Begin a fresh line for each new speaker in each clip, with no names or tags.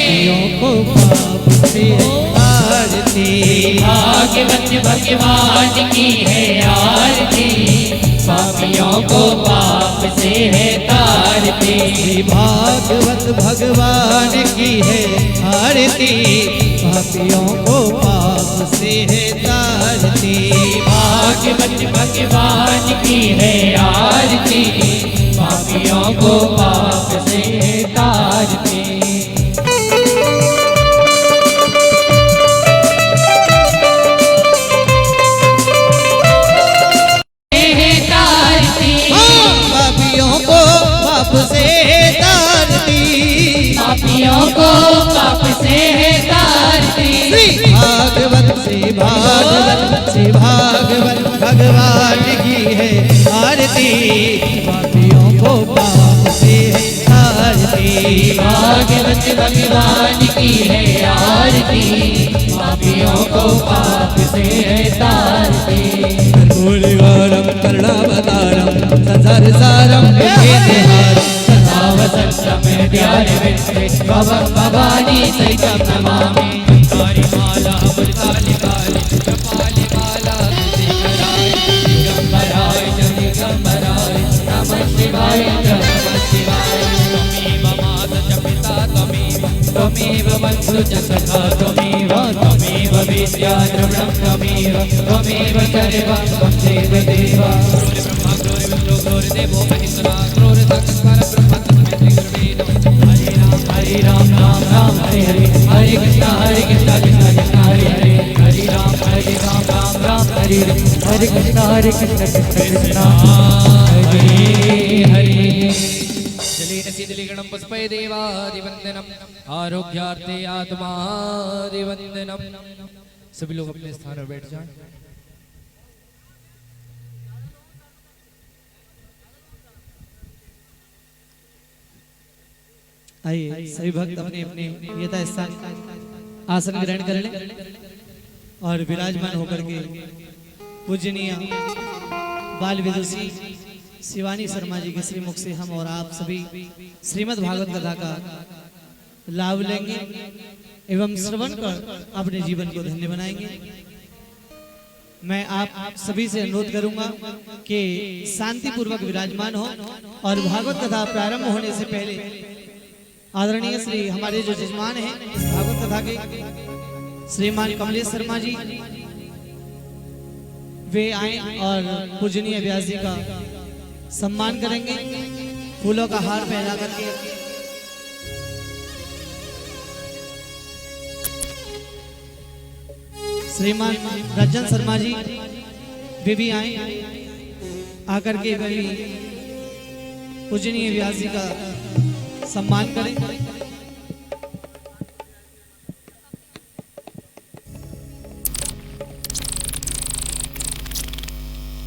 पापियों को पाप से तारते।
भाग्यवत भगवान की है आरती, पापियों को पाप से है तारते।
भागवत भगवान की है आरती, पापियों को पाप से है तारती।
भाग्यवत भगवान की है आरती, पापियों को पाप से है तारते। पापियों को पाप से है तारती।
भागवत से भागवत भगवान की है आरती, पापियों को पाप से है तारती।
भागवत भगवान की है आरती, पापियों को पाप से है तारती।
कर्पूरगौरम करुणावतारम संसार सारम
में प्यार भवानी सहितम नमामि। काली माला काली काली कपाली माला दिगंबराय दिगंबराय नमः शिवाय नमः शिवाय। त्वमेव माता च पिता त्वमेव बन्धु च सखा त्वमेव विद्या द्रविणं त्वमेव सर्वं त्वं देव देवा। ब्रह्मा गुरुर्देवो महेश्वरा गुरुर्साक्षात् परब्रह्म हरे राम राम राम हरे हरे, हरे कृष्णा कृष्णा कृष्णा हरे हरे, हरे राम राम राम हरे हरे, हरे कृष्णा कृष्णा कृष्णा हरे हरे। जलेन शीतलीगणं पुष्पै देवादिवन्दनम् आरोग्यार्थे आत्मादिवन्दनम्। सभी लोग अपने स्थान पर बैठ जाएं।
आइए सभी भक्त अपने अपने यथा स्थान आसन ग्रहण कर लें और विराजमान होकर के पूजनीय बाल विदुषी शिवानी शर्मा जी के श्रीमुख से हम और आप सभी श्रीमद् भागवत कथा का लाभ लेंगे एवं श्रवण कर अपने जीवन को धन्य बनाएंगे। मैं आप सभी से अनुरोध करूंगा कि शांति पूर्वक विराजमान हो और भागवत कथा प्रारंभ होने से पहले आदरणीय श्री हमारे जो जजमान हैं इस भागवत कथा के श्रीमान कमलेश शर्मा जी वे आए और पूजनीय व्यास जी का सम्मान करेंगे फूलों का हार पहना करके। श्रीमान रंजन शर्मा जी वे भी आए आकर के वे भी पूजनीय व्यास जी का सम्मान करें।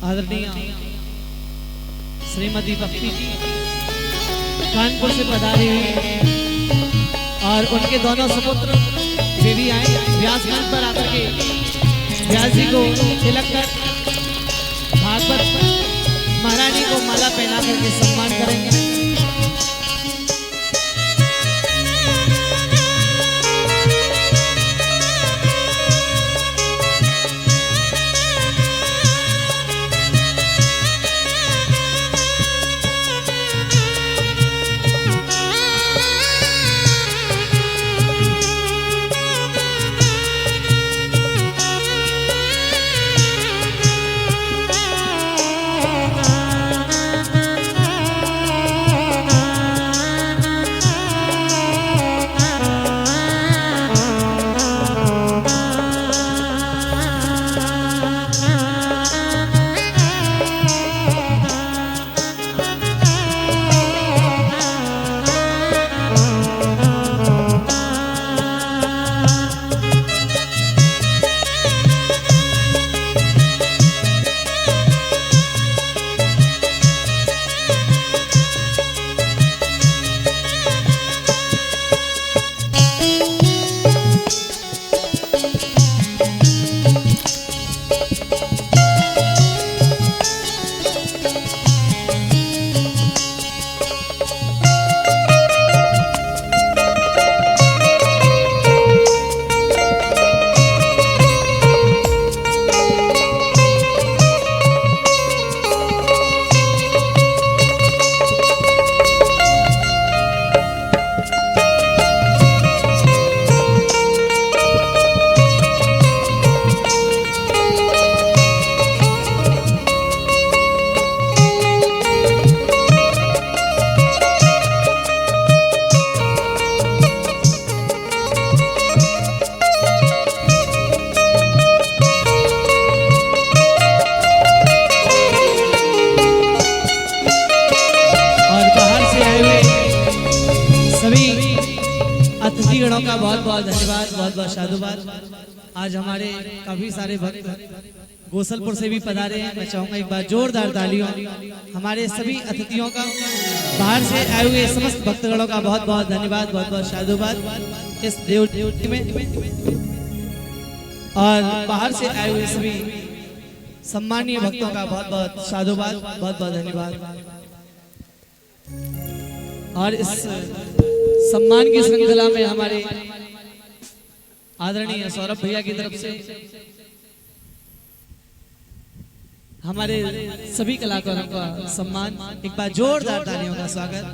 आदरणीय श्रीमती भक्ति जी कानपुर से पधारी हुई और उनके दोनों सुपुत्र वे भी आए व्यास मंच पर आकर के व्यास जी को तिलक कर भागवत महारानी को माला पहना करके सम्मान करेंगे। अतिथि गणों का बहुत बहुत धन्यवाद, बहुत बहुत साधुवाद। आज हमारे काफी सारे भक्त गोसलपुर से भी पधारे हैं। मैं चाहूंगा एक बार जोरदार तालियों हमारे सभी अतिथियों का, बाहर से आए हुए समस्त भक्तगणों का बहुत बहुत धन्यवाद, बहुत बहुत साधुवाद इस देव में, और बाहर से आए हुए सभी सम्मानीय भक्तों का बहुत बहुत साधुवाद, बहुत बहुत धन्यवाद। और इस सम्मान की श्रृंखला में हमारे आदरणीय सौरभ भैया की तरफ से हमारे सभी कलाकारों का सम्मान, एक बार जोरदार तालियों का स्वागत,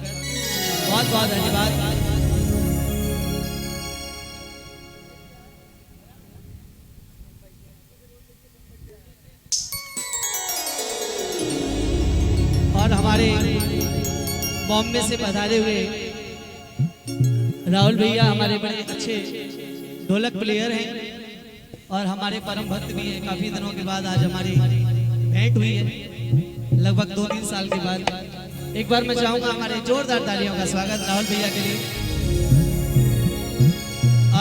बहुत बहुत धन्यवाद। और हमारे बॉम्बे से पधारे हुए राहुल भैया हमारे बड़े अच्छे ढोलक प्लेयर हैं और हमारे परम भक्त भी हैं। काफी दिनों के बाद आज हमारी भेंट हुई है, लगभग 2-3 साल के बाद। एक बार मैं चाहूंगा हमारे जोरदार तालियों का स्वागत राहुल भैया के लिए।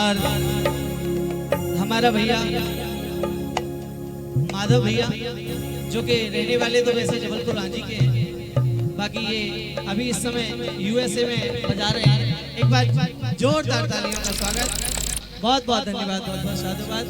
और हमारा भैया माधव भैया, जो कि रहने वाले तो वैसे जबलपुर रांची के हैं, बाकी ये अभी इस समय यूएसए में बजा रहे हैं। एक बार जोरदार तालियों का स्वागत, बहुत बहुत धन्यवाद, बहुत बहुत साधुवाद।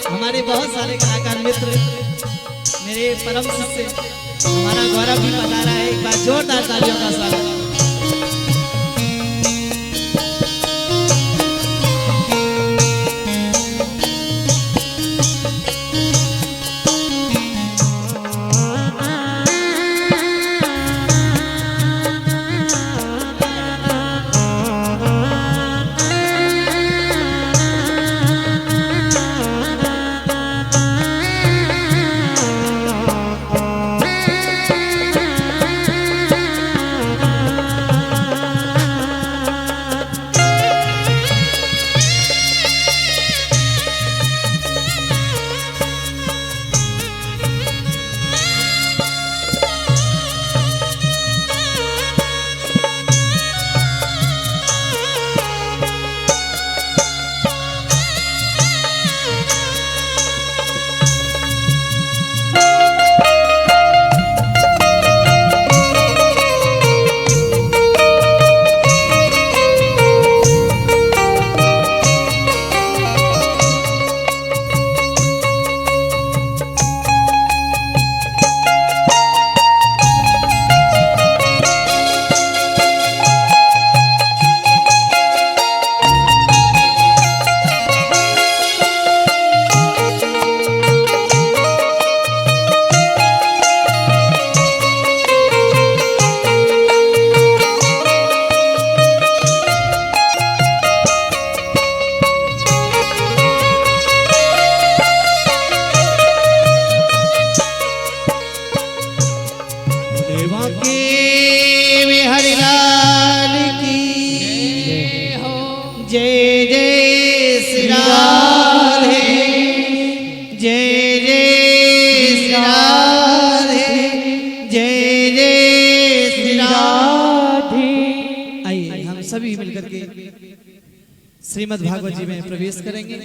हमारे बहुत सारे कलाकार मित्र, मेरे परम शिष्य हमारा गौरव भी बता रहा है। एक बार जोरदार तालियों का स्वागत। श्रीमद् भागवत जी में प्रवेश करेंगे।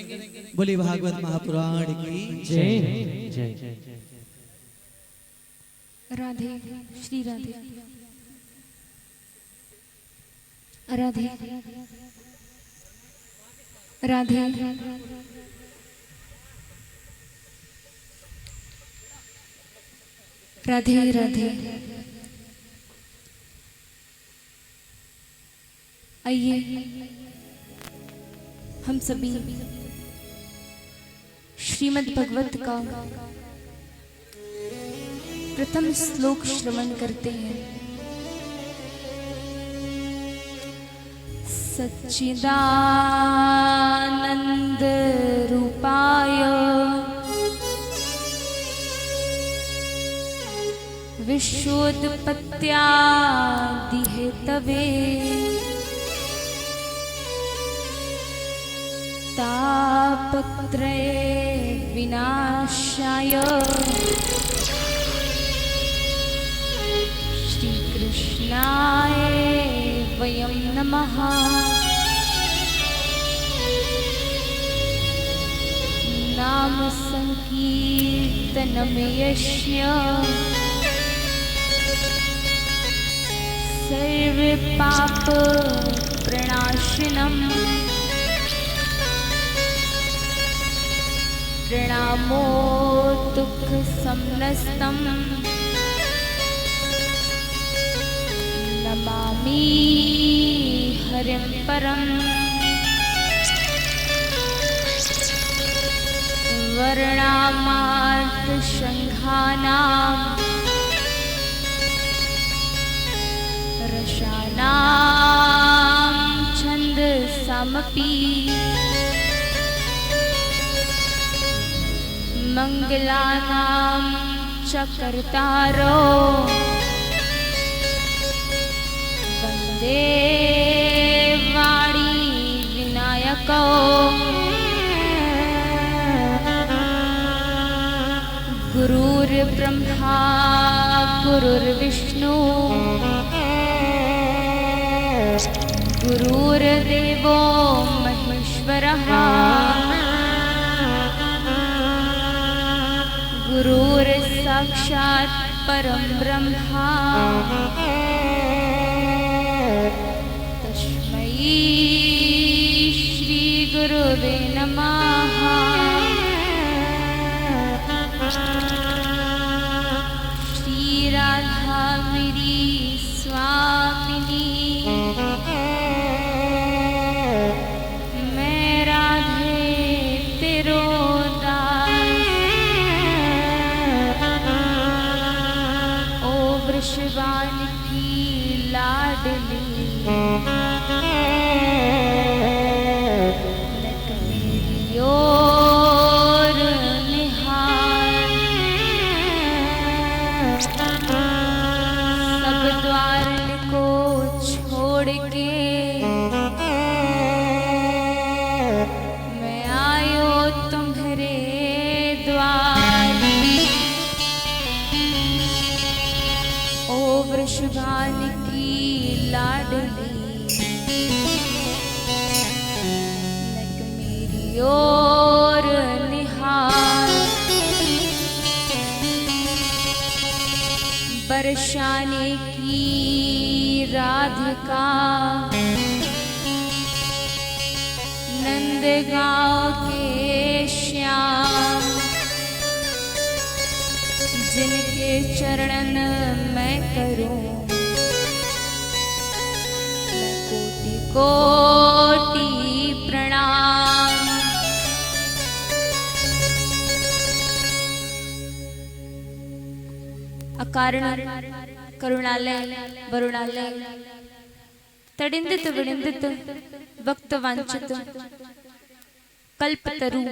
बोली भागवत महापुराण की
जय जय जय।
राधे श्री राधे राधे राधे राधे राधे। आइए हम सभी श्रीमद् भगवत का प्रथम श्लोक श्रवण करते हैं। सच्चिदानंद रूपाय विश्वोत्पत्त्यादि हेतवे तापत्रय विनाशाय श्री कृष्णाय वयं नमः। नाम संकीर्तनं यस्य सर्व पाप प्रणाशनम् प्रणामो दुख समनस्तम् नमामि हरिं परम्। वर्णामार्थ संघानां रसानां छन्दसामपि मंगलानां च कर्तारो वन्दे वाणी विनायको। गुरुर्ब्रह्मा गुरुर्विष्णु गुरुर्देवो महेश्वरः गुरुर्साक्षात् परं ब्रह्मा तस्मै श्री गुरुवे नमः। श्री राधा मेरी स्वामिनी मैं राधे तेरो वृषभान की लाडली नक मेरी ओर निहार। सब द्वार को छोड़ के मैं आयो तुम्हारे द्वार। ओ वृषभान की लाडली नक मेरी ओर निहार। बरसाने की राधिका नंदगांव के श्याम जिनके चरणन मैं करूं कोटि कोटि प्रणाम। अकारण करुणालय वरुणालय तडिंदित विडिंदित वक्त वांछित कल्पतरु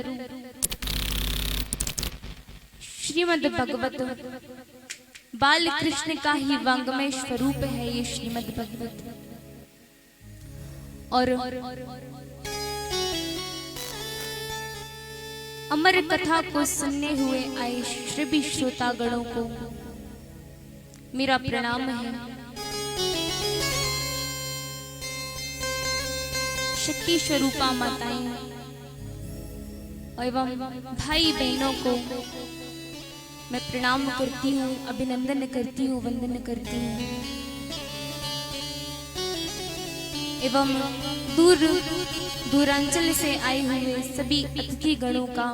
श्रीमद् भगवत बाल कृष्ण का ही वांगमय स्वरूप है ये श्रीमद् भगवत। और अमर कथा को सुनने हुए आए सभी श्रोतागणों को मेरा प्रणाम है। शक्ति स्वरूपा माताएं एवं भाई बहनों को मैं प्रणाम करती हूँ, अभिनंदन करती हूँ, वंदन करती हूँ एवं दूर दूरांचल से आए हुए सभी अतिथि गणों का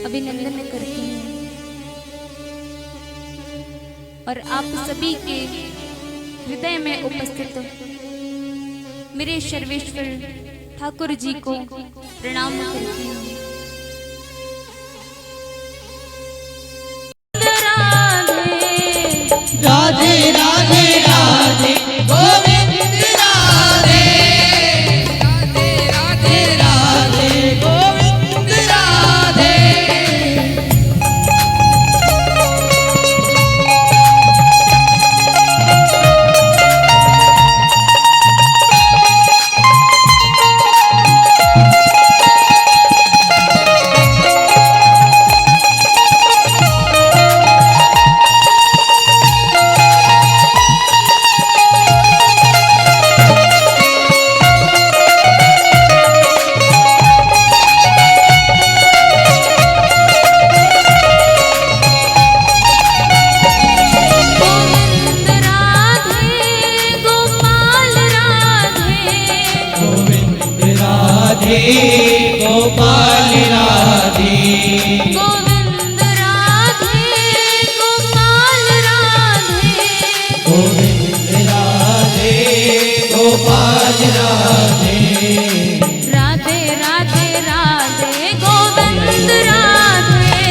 अभिनंदन करती हूँ और आप सभी के हृदय में उपस्थित मेरे सर्वेश्वर ठाकुर जी को प्रणाम करती हूँ।
राधे राधे राधे गोविंद राधे राधे राधे राधे गोविंद राधे। गोपाल राधे
गोविंद राधे गोपाल राधे
गोविंद राधे गोपाल राधे
राधे राधे राधे गोविंद राधे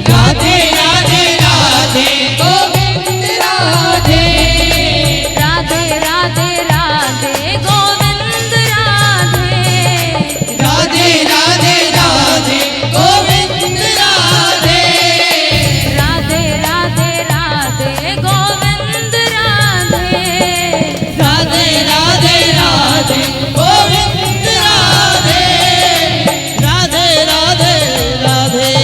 राधे राधे राधे गोविंद राधे
राधे राधे राधे गोविंद राधे
राधे राधे राधे गोविंद राधे
राधे राधे राधे गोविंद राधे
राधे राधे राधे गोविंद राधे
राधे राधे राधे।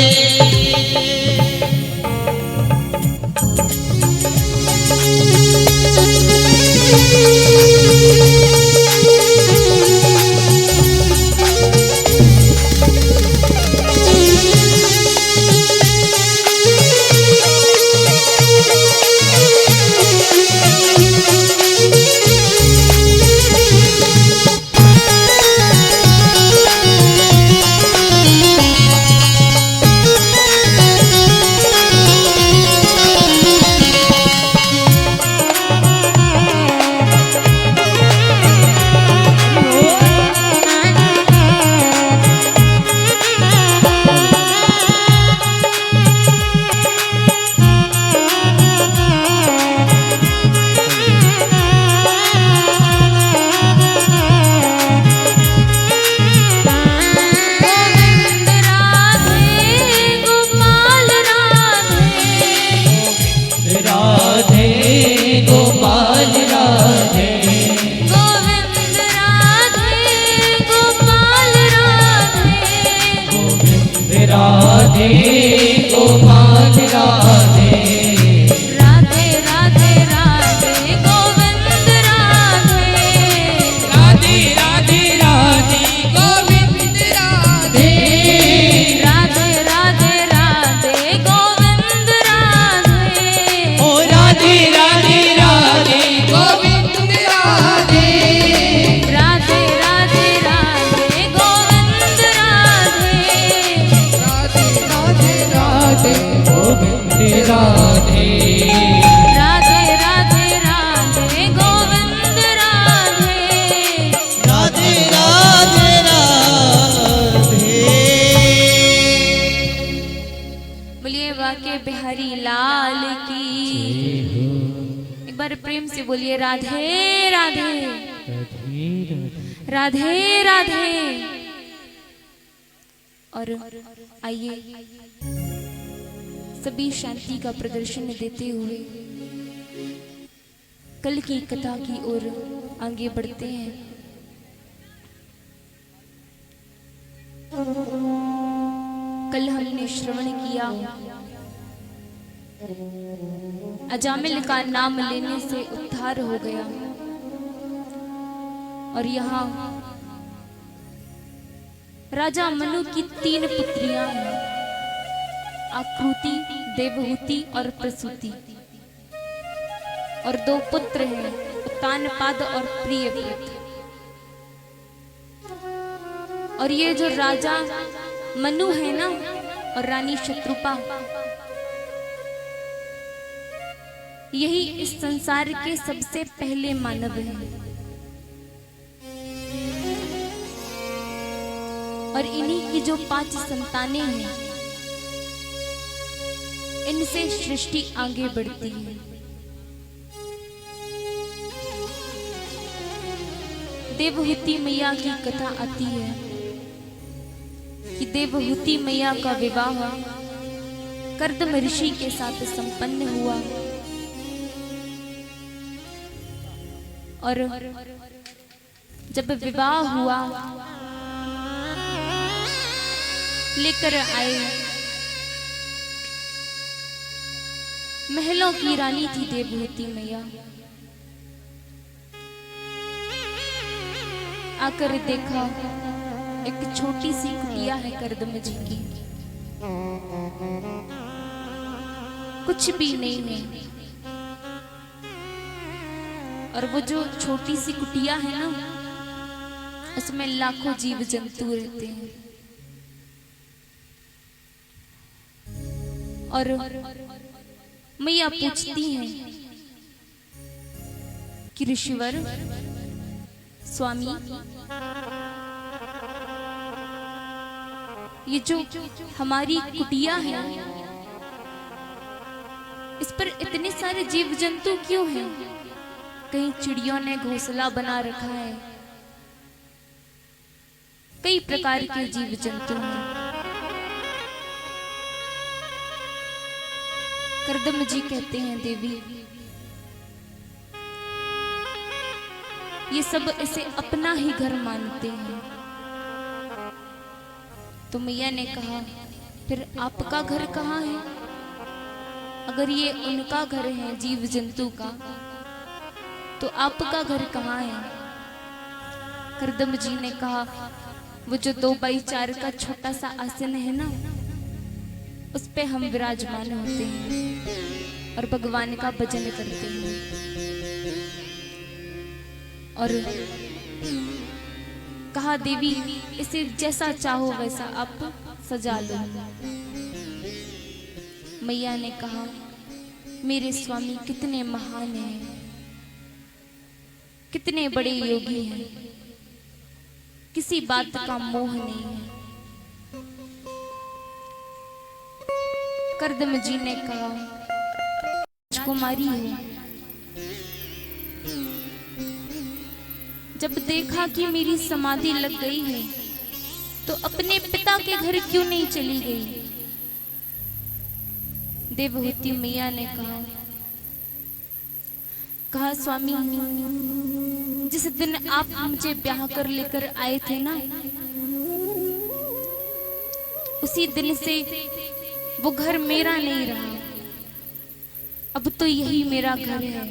गोविंद राधे गोपाल राधे
राधे गोपाल राधे
गोविंद राधे गोपाल राधे
गोविंद राधे गोपाल राधे
राधे राधे राधे गोविंद राधे
राधे राधे राधे गोविंद राधे
राधे राधे राधे गोविंद राधे
ओ राधे राधे राधे गोविंद राधे
राधे राधे राधे गोविंद राधे
राधे राधे राधे गोविंद राधे
राधे राधे राधे गोविंद राधे
राधे राधे राधे।
बोलिए वाके बिहारी लाल की एक बार प्रेम से बोलिए राधे राधे राधे राधे। और आइए सभी शांति का प्रदर्शन देते हुए कल की कथा की ओर आगे बढ़ते हैं। कल हमने श्रवण किया अजामिल का नाम लेने से उद्धार हो गया। और यहाँ राजा मनु की 3 पुत्रियां हैं, आकृति, देवहूति और प्रसूति, और 2 पुत्र हैं, उत्तानपाद और प्रियव्रत। और ये जो राजा मनु है ना और रानी शत्रुपा, यही इस संसार के सबसे पहले मानव हैं। और इन्हीं की जो 5 संतानें हैं, इनसे सृष्टि आगे बढ़ती है। देवहूति मैया की कथा आती है कि देवहूति मैया का विवाह कर्दम ऋषि के साथ संपन्न हुआ। और जब विवाह हुआ, लेकर आए, महलों की रानी थी देवहूति मैया। आकर देखा एक छोटी सी कुटिया है कर्दम जी की, कुछ भी नहीं है। और वो जो छोटी सी कुटिया है ना, उसमें लाखों जीव जंतु रहते हैं। और मैया पूछती हैं कि ऋषिवर स्वामी, ये जो हमारी कुटिया है, इस पर इतने सारे जीव जंतु क्यों हैं? कहीं चिड़ियों ने घोंसला बना रखा है, कई प्रकार के जीव जंतु हैं। कर्दम जी कहते हैं, देवी ये सब इसे अपना ही घर मानते हैं। तो मैया ने कहा, फिर आपका घर कहाँ है? अगर ये उनका घर है जीव जंतु का, तो आपका घर कहाँ है? कर्दम जी ने कहा, वो जो 2x4 का छोटा सा आसन है ना, उस पे हम विराजमान होते हैं और भगवान का भजन करते हैं। और कहा, देवी इसे जैसा चाहो वैसा आप सजा लो। मैया ने कहा, मेरे स्वामी कितने महान हैं, कितने बड़े योगी हैं, किसी बात का मोह नहीं है। कर्दम जी ने कहा, राजकुमारी हो, जब देखा कि मेरी समाधि लग गई है, तो अपने पिता के घर क्यों नहीं चली गई? देवहूति मैया ने कहा, स्वामी जिस दिन आप मुझे ब्याह कर लेकर आए थे ना, उसी दिन से वो घर मेरा नहीं रहा, अब तो यही मेरा घर है।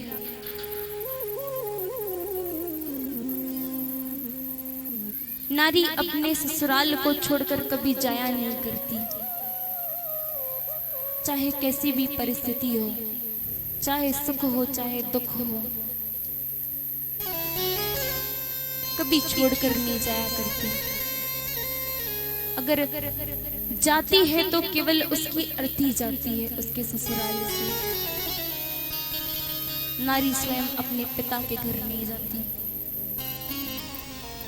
नारी अपने ससुराल को छोड़कर कभी जाया नहीं करती, चाहे कैसी भी परिस्थिति हो, चाहे सुख हो चाहे दुख हो, कभी छोड़कर नहीं जाया करती। अगर जाती है तो केवल उसकी अर्थी जाती है उसके ससुराल से, नारी स्वयं अपने पिता के घर नहीं जाती।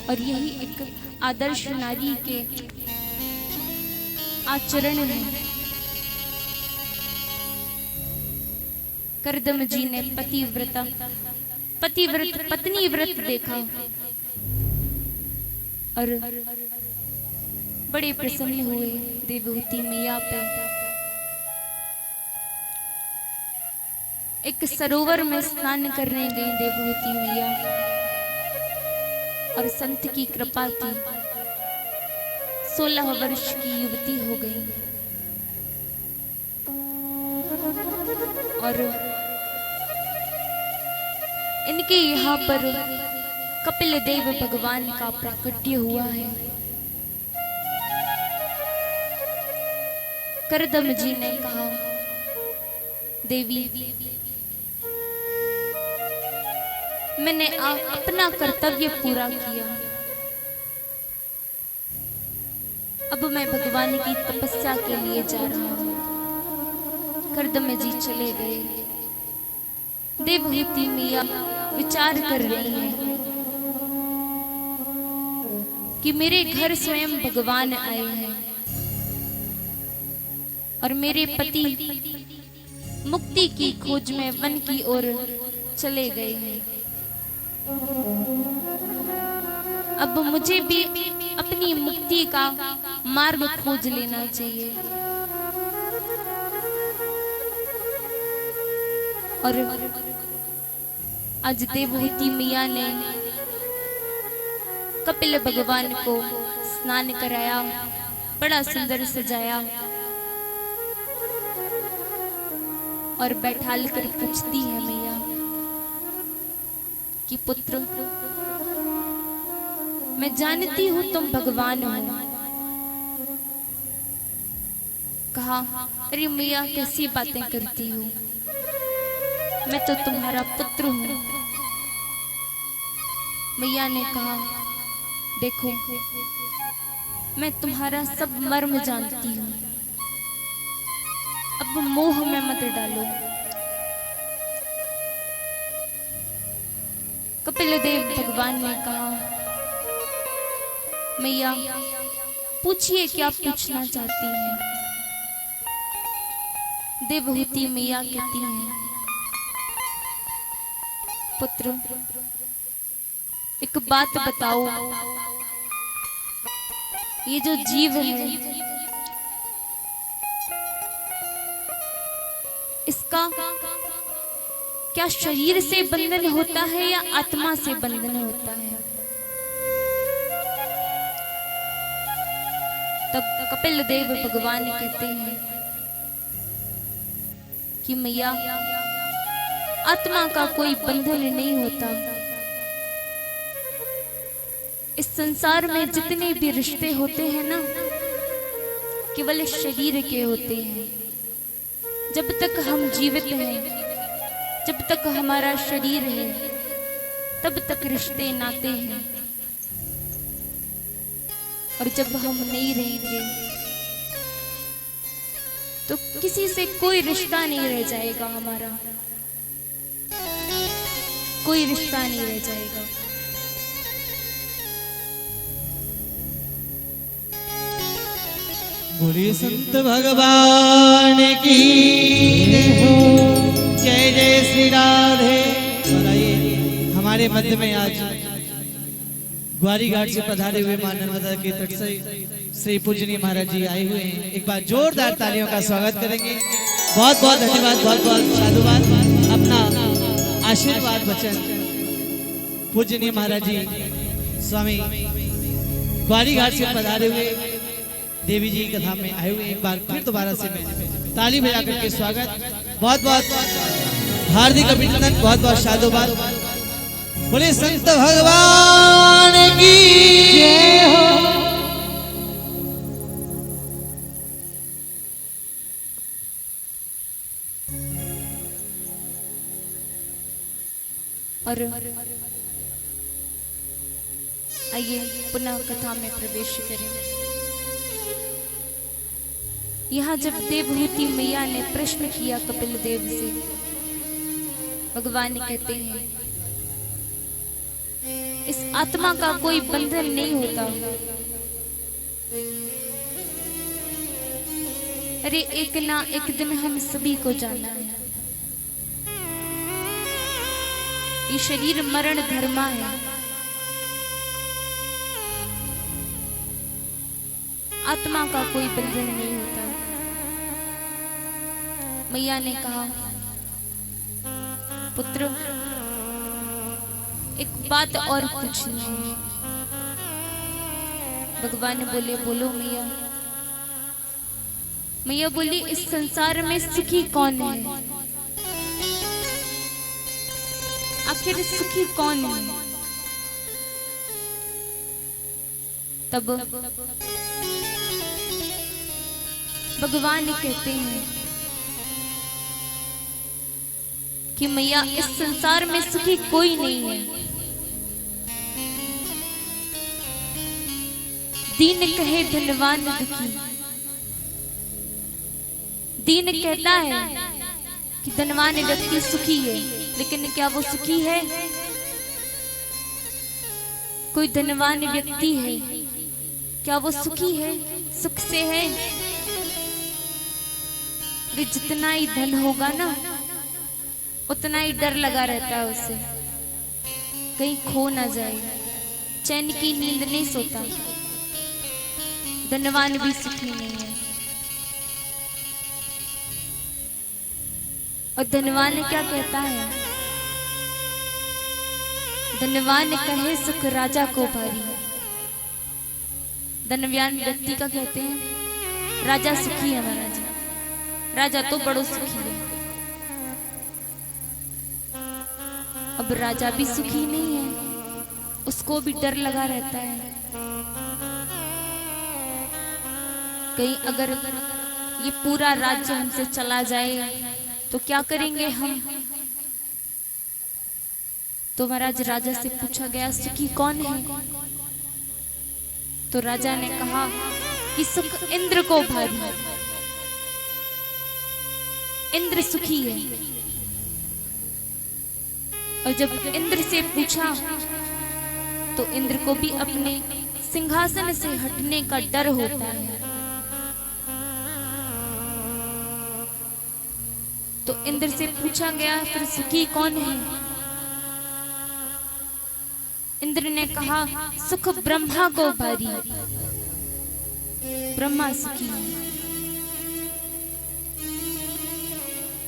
और यही एक आदर्श नारी के आचरण है। कर्दम जी ने पत्नी व्रत देखा और बड़े प्रसन्न हुए देवहूति मैया पे। एक सरोवर में स्नान करने गई देवहूति मैया और संत की कृपा की 16 वर्ष की युवती हो गई। और इनके यहाँ पर कपिल देव भगवान का प्राकट्य हुआ है। करदम जी ने कहा, देवी मैंने अपना कर्तव्य पूरा किया, अब मैं भगवान की तपस्या के लिए जा रहा हूं। करदम जी चले गए। देवहूति मैया विचार कर रही है कि मेरे घर स्वयं भगवान आए हैं और मेरे पति मुक्ति की खोज में वन की ओर चले गए हैं। अब मुझे भी अपनी मुक्ति का मार्ग खोज लेना चाहिए। और आज देवहूति मैया ने कपिल भगवान को स्नान कराया, बड़ा सुंदर सजाया और बैठाल कर पूछती है मैया कि पुत्र, मैं जानती हूं तुम भगवान हो। कहा, अरे मैया कैसी बातें करती हो, मैं तो तुम्हारा पुत्र हूं। मैया ने कहा, देखो मैं तुम्हारा सब मर्म जानती हूं, अब मोह में मत डालो। कपिल देव भगवान ने कहा, मैया पूछिए क्या पूछना चाहती हैं। देवहूति मैया कहती हैं, पुत्र एक बात बताओ, ये जो जीव है इसका क्या शरीर से बंधन होता है या आत्मा से बंधन होता है? तब कपिल देव भगवान कहते हैं कि मैया आत्मा का कोई बंधन नहीं होता। इस संसार में जितने भी रिश्ते होते हैं ना, केवल शरीर के होते हैं। जब तक हम जीवित हैं, जब तक हमारा शरीर है, तब तक रिश्ते नाते हैं। और जब हम नहीं रहेंगे तो किसी से कोई रिश्ता नहीं रह जाएगा, हमारा कोई रिश्ता नहीं रह जाएगा।
बोलिए संत भगवान की जय जय श्री राधे। और आइए हमारे मध्य में आज ग्वारी घाट से पधारे हुए मां नर्मदा के तट से श्री पूजनीय महाराज जी आए हुए हैं। एक बार जोरदार तालियों का स्वागत करेंगे। बहुत बहुत धन्यवाद, बहुत बहुत साधुवाद। अपना आशीर्वाद वचन पूजनीय महाराज जी स्वामी ग्वारी घाट से पधारे हुए देवी जी के धाम में आए हुए। एक बार फिर दोबारा से मैं ताली बजा करके स्वागत, बहुत बहुत हार्दिक अभिनंदन, बहुत बहुत साधुवाद। बोले संत भगवान की जय हो।
और आइए पुनः कथा में प्रवेश करें। यहाँ जब देवहूति मैया ने प्रश्न किया कपिल देव से, भगवान कहते हैं इस आत्मा का कोई बंधन नहीं होता। अरे एक ना एक दिन हम सभी को जाना है। ये शरीर मरण धर्मा है। आत्मा का कोई बंधन नहीं होता। मैया ने कहा, पुत्र एक बात और पूछनी है। भगवान बोले, बोलो मैया। मैया बोली, इस संसार में सुखी कौन है? आखिर सुखी कौन है? तब भगवान कहते हैं कि मैया इस संसार में सुखी कोई नहीं है। दीन कहे धनवान दुखी। दीन कहता है कि धनवान व्यक्ति सुखी है, लेकिन क्या वो सुखी है? कोई धनवान व्यक्ति है, क्या वो सुखी है? सुख से है? अरे जितना ही धन होगा ना, उतना ही डर लगा रहता है उसे, कहीं खो ना जाए, चैन की नींद नहीं सोता। धनवान भी सुखी नहीं है। और धनवान क्या कहता है? धनवान कहे सुख राजा को भारी। धनवान व्यक्ति का कहते हैं राजा सुखी है महाराज, राजा तो बड़ो सुखी है। अब राजा भी सुखी नहीं है, उसको भी डर लगा रहता है, कहीं अगर ये पूरा राज्य हमसे चला जाए तो क्या करेंगे हम। तो महाराज राजा से पूछा गया सुखी कौन है? तो राजा ने कहा कि सुख इंद्र को भारी। इंद्र सुखी है। और जब इंद्र से पूछा तो इंद्र को भी अपने सिंहासन से हटने का डर होता है। तो इंद्र से पूछा गया फिर सुखी कौन है? इंद्र ने कहा सुख ब्रह्मा को भारी। ब्रह्मा सुखी है।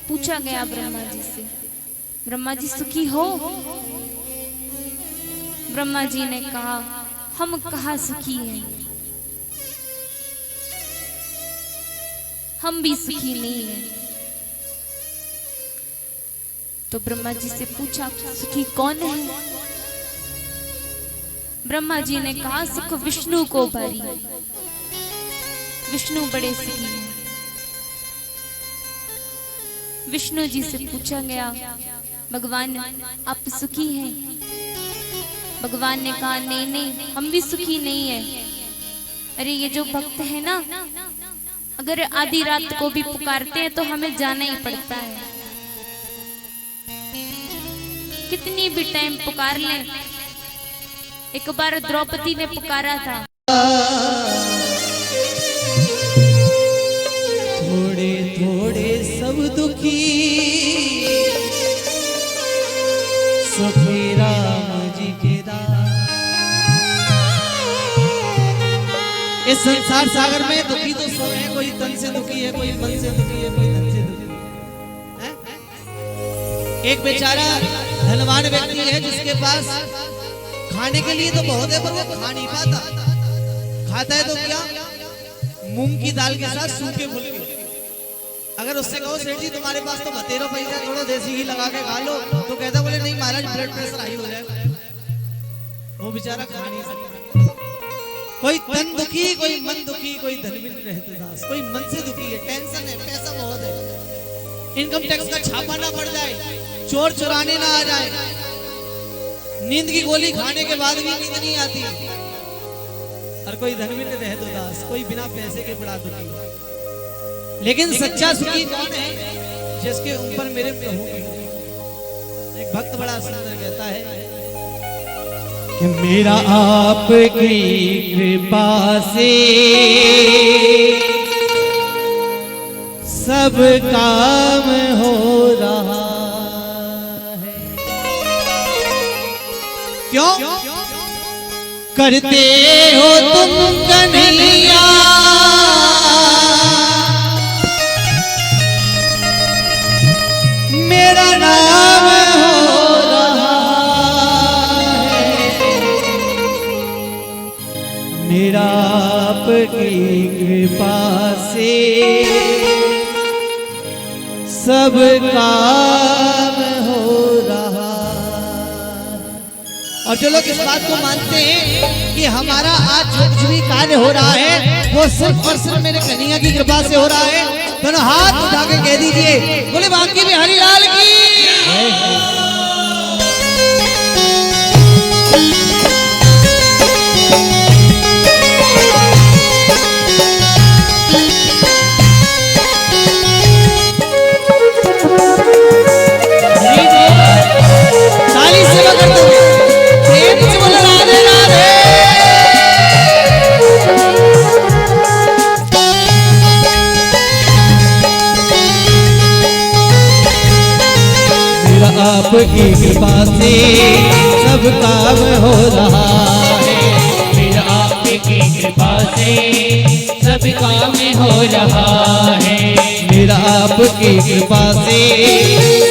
पूछा गया ब्रह्मा जी से, ब्रह्मा जी सुखी हो? ब्रह्मा जी ने कहा हम कहाँ सुखी हैं, हम भी सुखी नहीं हैं। तो ब्रह्मा जी से पूछा सुखी कौन है? ब्रह्मा जी ने कहा सुख विष्णु को भारी। विष्णु बड़े सुखी हैं। विष्णु जी से पूछा गया भगवान आप सुखी हैं? भगवान ने कहा नहीं नहीं हम भी सुखी नहीं है। अरे ये जो भक्त है ना, अगर आधी रात को भी पुकारते हैं तो हमें जाना ही पड़ता है। कितनी भी टाइम पुकार लें। एक बार द्रौपदी ने पुकारा था,
थोड़े थोड़े सब दुखी सुखी राम जी के दास। इस संसार सागर में दुखी तो सब है, कोई तन से दुखी है, कोई मन से दुखी है, कोई धन से दुखी है। एक बेचारा धनवान व्यक्ति है जिसके पास खाने के लिए तो बहुत है, पर वो खा नहीं पाता। खाता है तो क्या? मूंग की दाल के साथ सूखे फुलके। अगर उससे कहो सेठ जी तुम्हारे पास तो बतेरो पैसा, थोड़ा देसी घी लगा के खा लो, तो कहता बोले नहीं महाराज ब्लड प्रेशर हाई हो जाएगा। वो बेचारा खा नहीं सकता। कोई तन दुखी, कोई मन दुखी, कोई धन भी नहीं रहते दास। कोई मन से दुखी है, टेंशन है, पैसा बहुत है, इनकम टैक्स का छापा ना पड़ जाए, चोर चुराने ना आ जाए, नींद की गोली खाने के बाद भी नींद नहीं आती। और कोई धन भी नहीं रहे तो दास, कोई बिना पैसे के बड़ा दुखी। लेकिन सच्चा सुखी कौन है? जिसके ऊपर मेरे प्रभु की। एक भक्त बड़ा सुंदर कहता है कि मेरा आपकी कृपा से सब काम हो रहा है। क्यों? करते हो तुम कन्हैया मेरा नाम हो रहा है। मेरा आपकी कृपा से सब काम हो रहा। और जो लोग इस बात को मानते हैं कि हमारा आज जो कुछ भी कार्य हो रहा है वो सिर्फ और सिर्फ मेरे कन्हैया की कृपा से हो रहा है, दोनों हाथ उठा के कह दीजिए बोले बांकी बिहारी लाल की। ताली सेवा करते हुए प्रेम से बोलो राधे राधे।
मेरा आपकी कृपा से सब काम हो रहा है, मेरा आपकी कृपा से सब काम हो रहा है,
मेरा आपकी कृपा से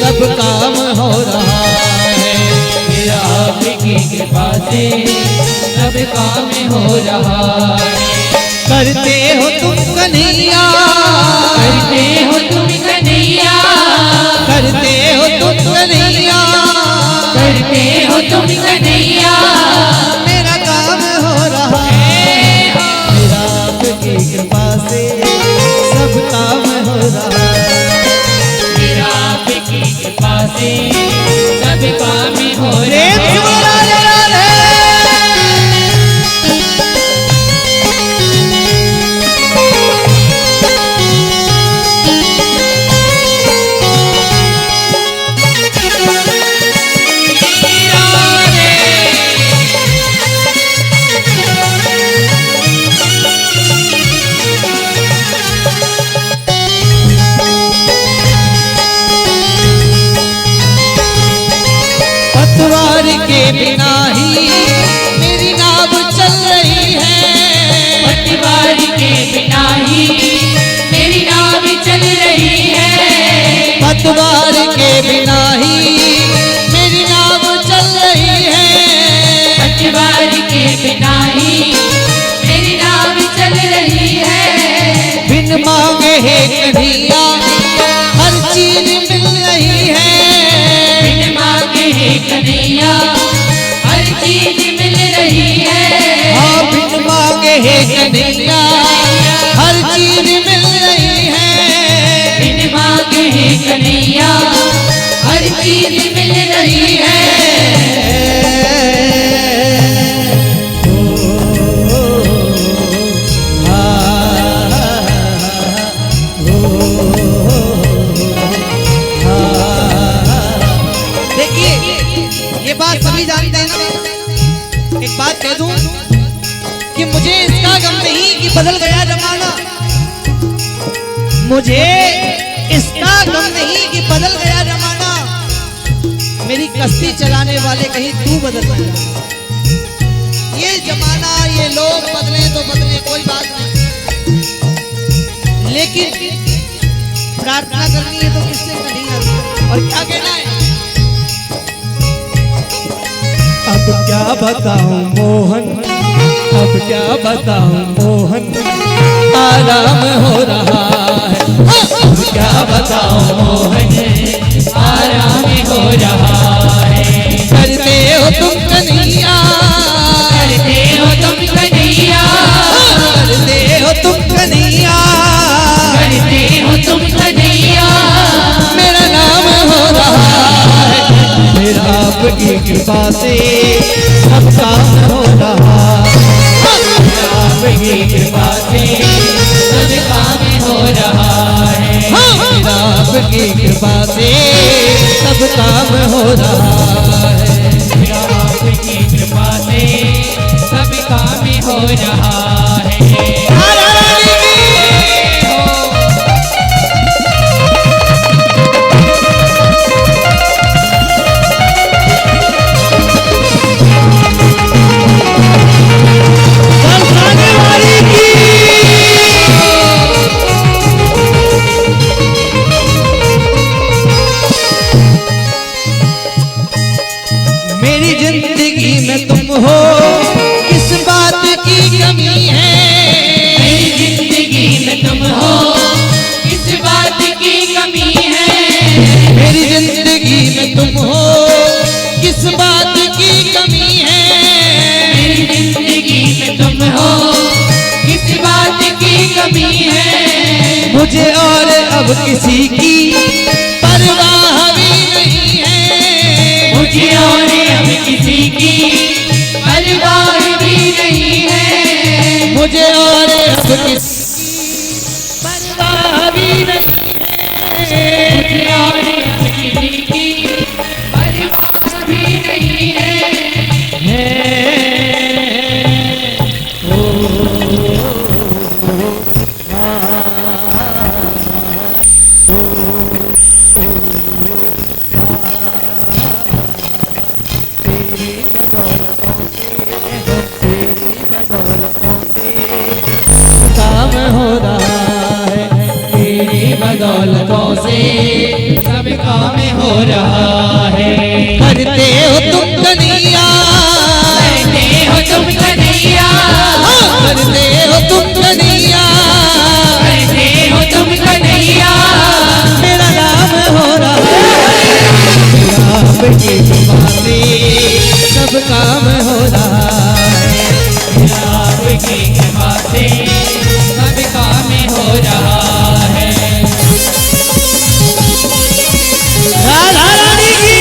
सब काम हो रहा है,
मेरा आपकी कृपा से सब काम हो रहा है।
करते हो तुम कन्हैया,
करते हो तुम कन्हैया,
करते हो तुम कन्हैया,
करते हो तुम कन्हैया,
मेरा काम हो रहा है, मेरा आपकी कृपा से सब काम हो रहा है,
मेरा आपकी कृपा से सब काम हो
प्रेम से बोलो
रहा है।
राधे राधे। पतवार के बिना ही मेरी नाव चल रही है,
पतवार के बिना ही मेरी नाव चल रही है,
पतवार के बिना ही मेरी नाव चल रही है,
पतवार के बिना ही मेरी नाव चल रही है,
बिन मांगे है कन्हैया हर चीज मिल रही है,
बिन मांगे है कन्हैया हर चीज मिल रही है,
हाँ बिन मांगे है कन्हैया हर चीज मिल रही है,
बिन मांगे है कन्हैया हर चीज मिल रही है।
देखिए ये बात सभी जानते हैं ना, एक बात कह दूं कि मुझे इसका गम नहीं कि बदल गया जमाना, मुझे इसका गम नहीं कि बदल गया जमाना, मेरी कश्ती चलाने वाले कहीं तू बदल गया। ये जमाना ये लोग बदले तो बदले कोई बात नहीं, लेकिन प्रार्थना करनी है तो किससे करनी है और क्या कहना है। अब क्या बताऊं मोहन, अब क्या बताऊं मोहन, आराम हो रहा है,
अब क्या बताऊं मोहन आराम हो रहा है,
करते हो तुम कन्हैया,
करते हो तुम कन्हैया,
करते हो तुम कन्हैया,
करते हो तुम कन्हैया,
मेरा नाम हो रहा है, मेरा आपकी कृपा से सब काम हो रहा है,
आपकी कृपा से सब काम हो रहा है,
मेरा आपकी कृपा से सब काम हो रहा है।
आपकी कृपा से सब काम हो रहा है।
मेरी जिंदगी में तुम हो किस बात की कमी है, मुझे और अब किसी की परवाह भी नहीं है,
मुझे और अब किसी की परवाह भी नहीं है,
मुझे और अब किसी परवाह भी नहीं है,
मुझे और अब किसी की परवाह भी नहीं है।
काम हो रहा है,
तेरी बदौलतों से सब काम हो रहा है।
करते हो तुम कन्हैया,
करते हो तुम कन्हैया,
करते हो तुम कन्हैया,
करते हो तुम कन्हैया,
मेरा नाम हो रहा है, आपकी कृपा से सब काम हो रहा है,
आपकी कृपा से सब काम हो रहा है।
राधा रानी की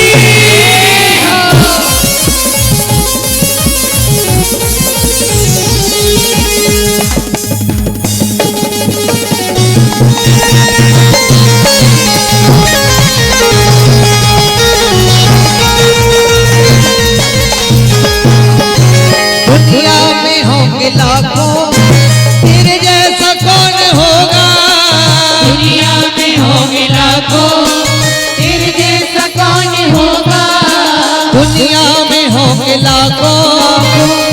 दुनिया में होंगे लाखों, तेरे जैसा कौन होगा,
दुनिया में होंगे लाखों, तेरे जैसा कौन होगा,
दुनिया में होंगे लाखों,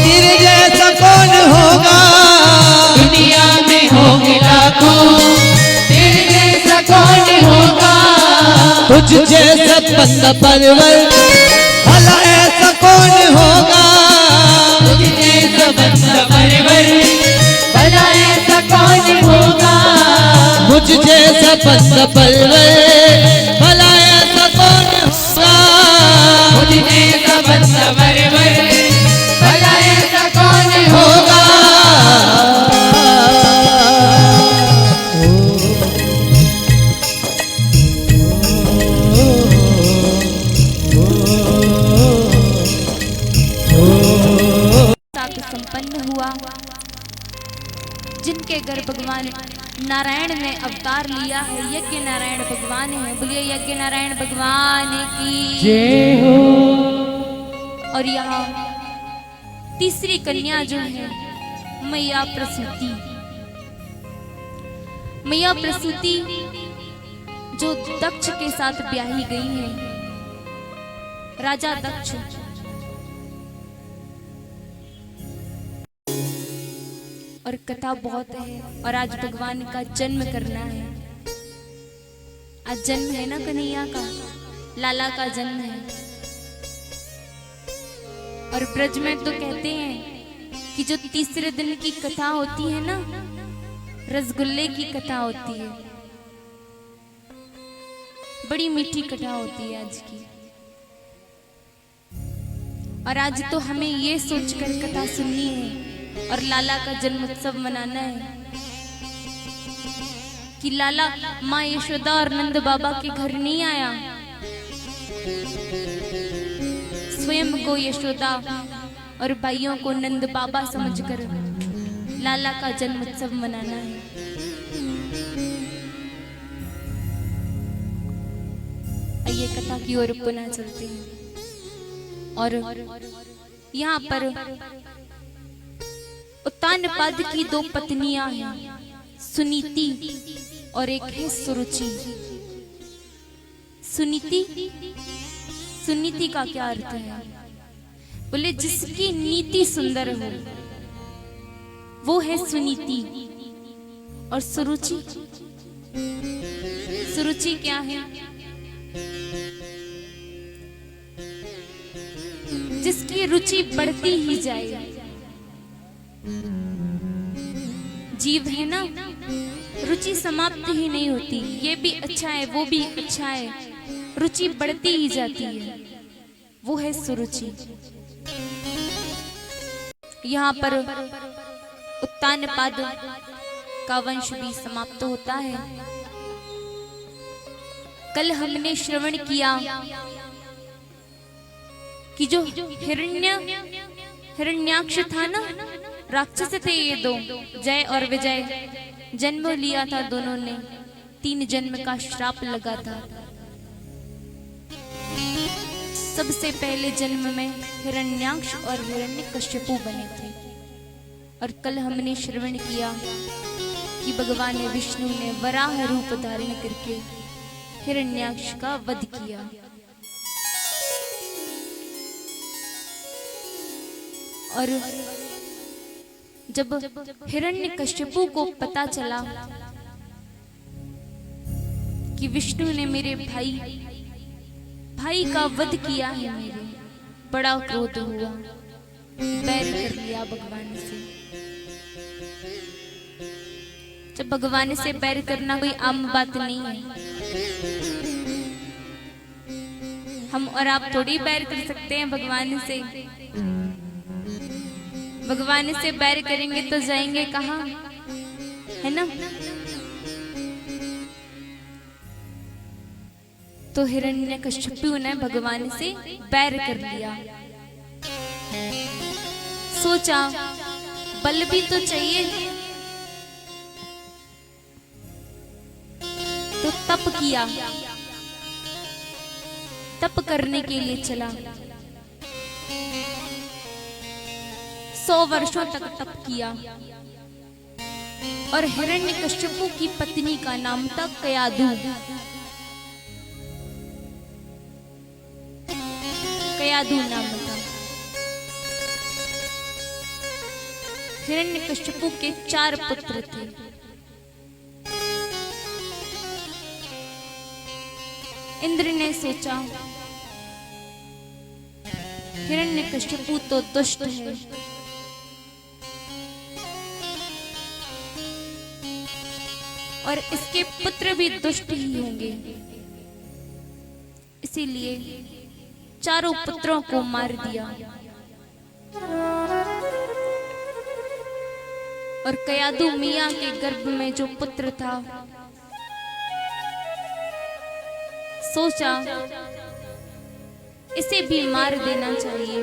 तेरे जैसा कौन होगा,
दुनिया में होंगे लाखों, तेरे जैसा कौन होगा,
तुझ जैसा बंदा परवर भला ऐसा कौन होगा,
तुझ जैसा बंदा परवर भला ऐसा कौन होगा,
मुझ जैसा बंदा परवर भला ऐसा कौन होगा,
मुझ जैसा बंदा परवर भला ऐसा कौन होगा।
साथ संपन्न हुआ, जिनके घर भगवान नारायण ने अवतार लिया है, यज्ञ नारायण भगवान है। बोलिए यज्ञ नारायण भगवान की
जय हो।
और यहाँ तीसरी कन्या जो है मैया प्रसूति, मैया प्रसूति जो दक्ष के साथ ब्याही गई है, राजा दक्ष। और कथा बहुत है, और आज भगवान का जन्म करना है। आज जन्म है ना कन्हैया का, लाला का जन्म है। और ब्रज में तो कहते हैं कि जो तीसरे दिन की कथा होती है ना, रसगुल्ले की कथा होती है, बड़ी मीठी कथा होती है आज की। और आज तो हमें ये सोचकर कथा सुननी है और लाला का जन्म उत्सव मनाना है कि लाला माँ यशोदा और नंद बाबा के घर नहीं आया, स्वयं को यशोदा और भाइयों को नंद बाबा समझकर लाला का जन्म उत्सव मनाना है। आइए कथा की ओर पुनः चलते हैं। और यहाँ पर उत्तानपाद की दो पत्नियां हैं, सुनीति और एक है सुरुचि। सुनीति, सुनीति का क्या अर्थ है? बोले जिसकी नीति सुंदर हो वो है सुनीति। और सुरुचि, सुरुचि क्या है? जिसकी रुचि बढ़ती ही जाए। जीव है ना, रुचि समाप्त ही नहीं होती, ये भी अच्छा है वो भी अच्छा है, रुचि बढ़ती ही जाती है, वो है सुरुचि। यहाँ पर उत्तानपाद का वंश भी समाप्त होता है। कल हमने श्रवण किया कि जो हिरण्याक्ष था ना, राक्षस थे ये दो, जय और विजय, जन्म लिया था दोनों ने, 3 जन्म का श्राप लगा था। सबसे पहले जन्म में हिरण्याक्ष और हिरण्यकश्यपु बने थे। और कल हमने श्रवण किया कि भगवान विष्णु ने वराह रूप धारण करके हिरण्याक्ष का वध किया। और जब हिरण्यकश्यपु को पता चला कि विष्णु ने मेरे भाई का वध किया है, मेरे बड़ा क्रोध हुआ, बैर कर लिया भगवान से। जब भगवान से बैर करना कोई आम बात नहीं है, हम और आप थोड़ी बैर कर सकते हैं भगवान से। भगवान से बैर करेंगे तो जाएंगे कहाँ, है ना। तो हिरण्यकश्यपु ने भगवान से बैर कर लिया। सोचा बल भी तो चाहिए, तो तप किया। तप करने के लिए चला, 100 वर्षों तक तप किया। और हिरण्यकश्यपु की पत्नी का नाम था कयाधु। कयाधु नाम था। हिरण्यकश्यपु के 4 पुत्र थे। इंद्र ने सोचा हिरण्यकश्यपु तो दुष्ट है, और इसके पुत्र भी दुष्ट ही होंगे, इसीलिए चारों पुत्रों को मार दिया। और कयाधु मियां के गर्भ में जो पुत्र था, सोचा इसे भी मार देना चाहिए।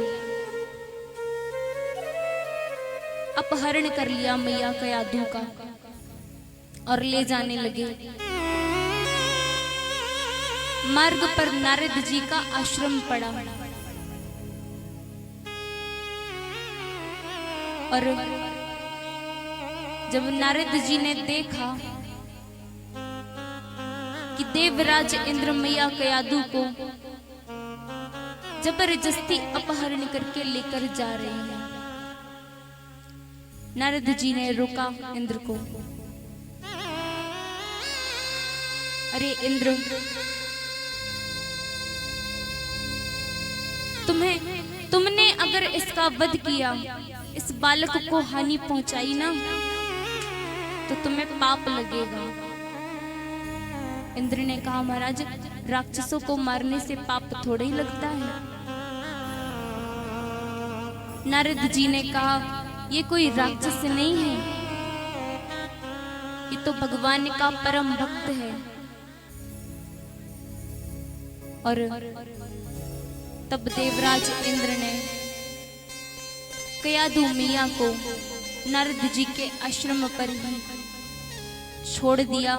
अपहरण कर लिया मैया कयाधु का और ले जाने लगे। मार्ग पर नारद जी का आश्रम पड़ा, और जब नारद जी ने देखा कि देवराज इंद्र मैया कयाधु को जबरदस्ती अपहरण करके लेकर जा रहे हैं, नारद जी ने रोका इंद्र को। अरे इंद्र, तुमने अगर इसका वध किया, इस बालक को हानि पहुंचाई ना, तो तुम्हें पाप लगेगा। इंद्र ने कहा महाराज, राक्षसों को मारने से पाप थोड़ा ही लगता है। नारद जी ने कहा ये कोई राक्षस नहीं है, ये तो भगवान का परम भक्त है। और तब देवराज इंद्र ने कयाधु मैया को नारद जी के आश्रम पर ही छोड़ दिया।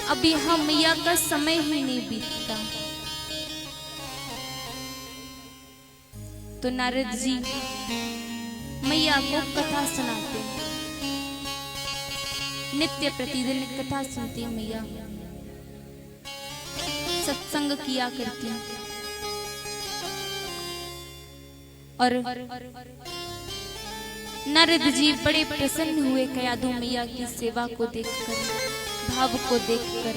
अब यहाँ मैया का समय ही नहीं बीतता। तो नारद जी मैया को कथा सुनाते, नित्य प्रतिदिन कथा सुनती मैया, सत्संग किया करती। और नारद जी बड़े प्रसन्न हुए कयाधु मैया की सेवा को देखकर, भाव को देखकर।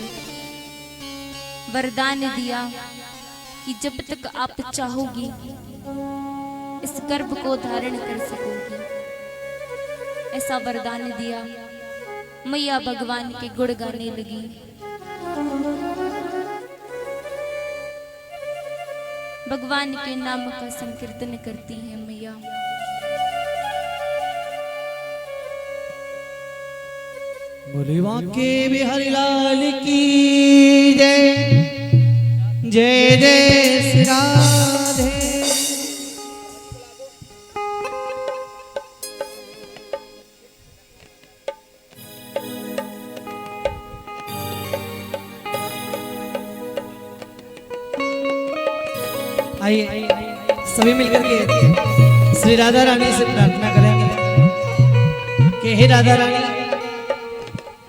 वरदान दिया कि जब तक आप चाहोगी इस गर्भ को धारण कर सकोगी, ऐसा वरदान दिया। मैया भगवान के गुण गाने लगी। भगवान के नाम का संकीर्तन करती है मैया।
बोले बांके बिहारी लाल की जय। जय जय श्री राधे। आइए सभी मिलकर के श्री राधा रानी से प्रार्थना करेंगे कि हे राधा रानी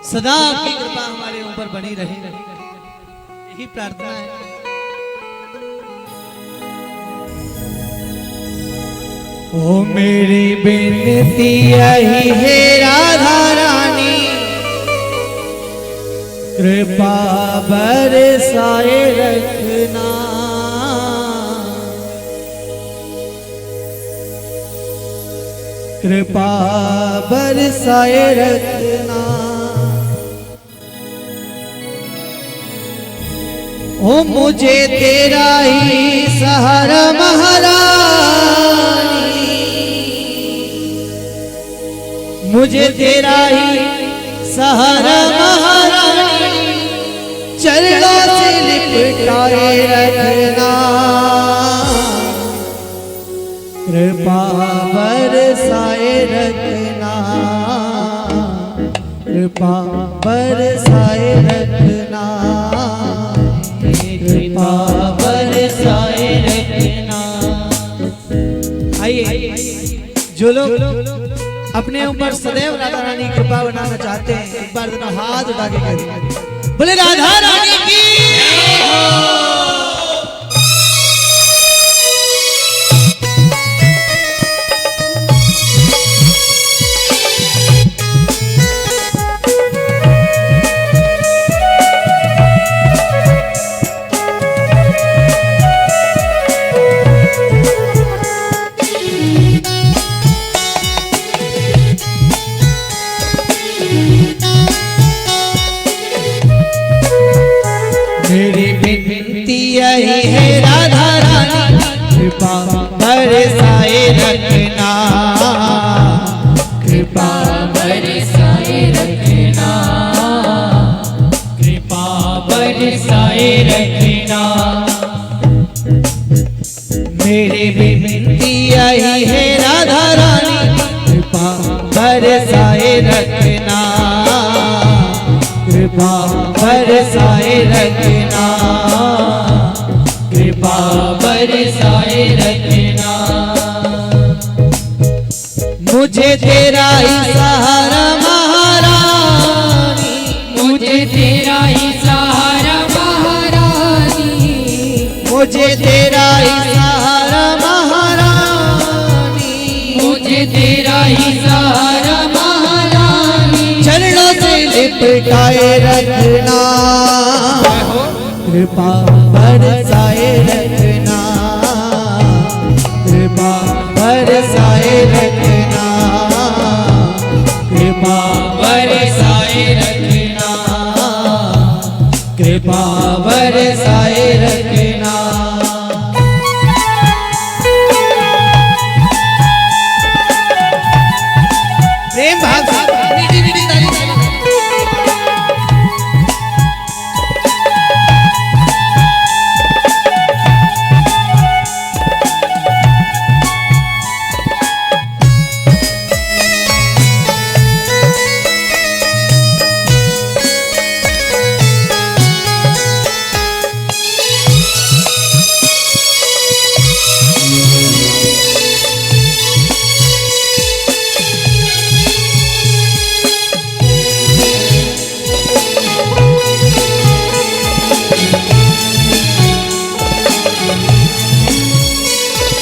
सदा आपकी कृपा हमारे ऊपर बनी रहे, यही प्रार्थना है। ओ मेरी बिनती यही है राधा रानी, कृपा बरसाए रखना। कृपा बरसाए रखना। ओ मुझे तेरा ही सहारा महारानी, मुझे तेरा ही सहारा महारानी, चरणों से लिपटाए रखना। कृपा बरसाए रखना। कृपा बरसाए रखना। कृपा बरसाए रखना। आइए जो लोग अपने ऊपर सदैव राधा रानी की कृपा बनाना चाहते हैं, एक बार जरा हाथ उठा के करें, बोले राधा रानी की। मेरी बिनती यही है राधा रानी, कृपा बरसाए रखना। कृपा बरसाए रखना। कृपा बरसाए रखना। मेरी बिनती यही है राधा रानी, कृपा बरसाए रखना। कृपा बरसाए रखना। कृपा बरसाए रखना। मुझे तेरा ही सहारा महारानी,
मुझे तेरा ही सहारा महारानी,
मुझे तेरा ही सहारा महारानी,
मुझे तेरा ही सहारा महारानी,
चरणों से लिपटाए रखना। कृपा बरसाए रखना। कृपा बरसाए रखना। कृपा बरसाए रखना। कृपा बरसाए रखना। प्रेम भाव नीटी नीटी ताली।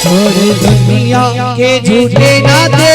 छोड़ दुनिया के झूठे नाते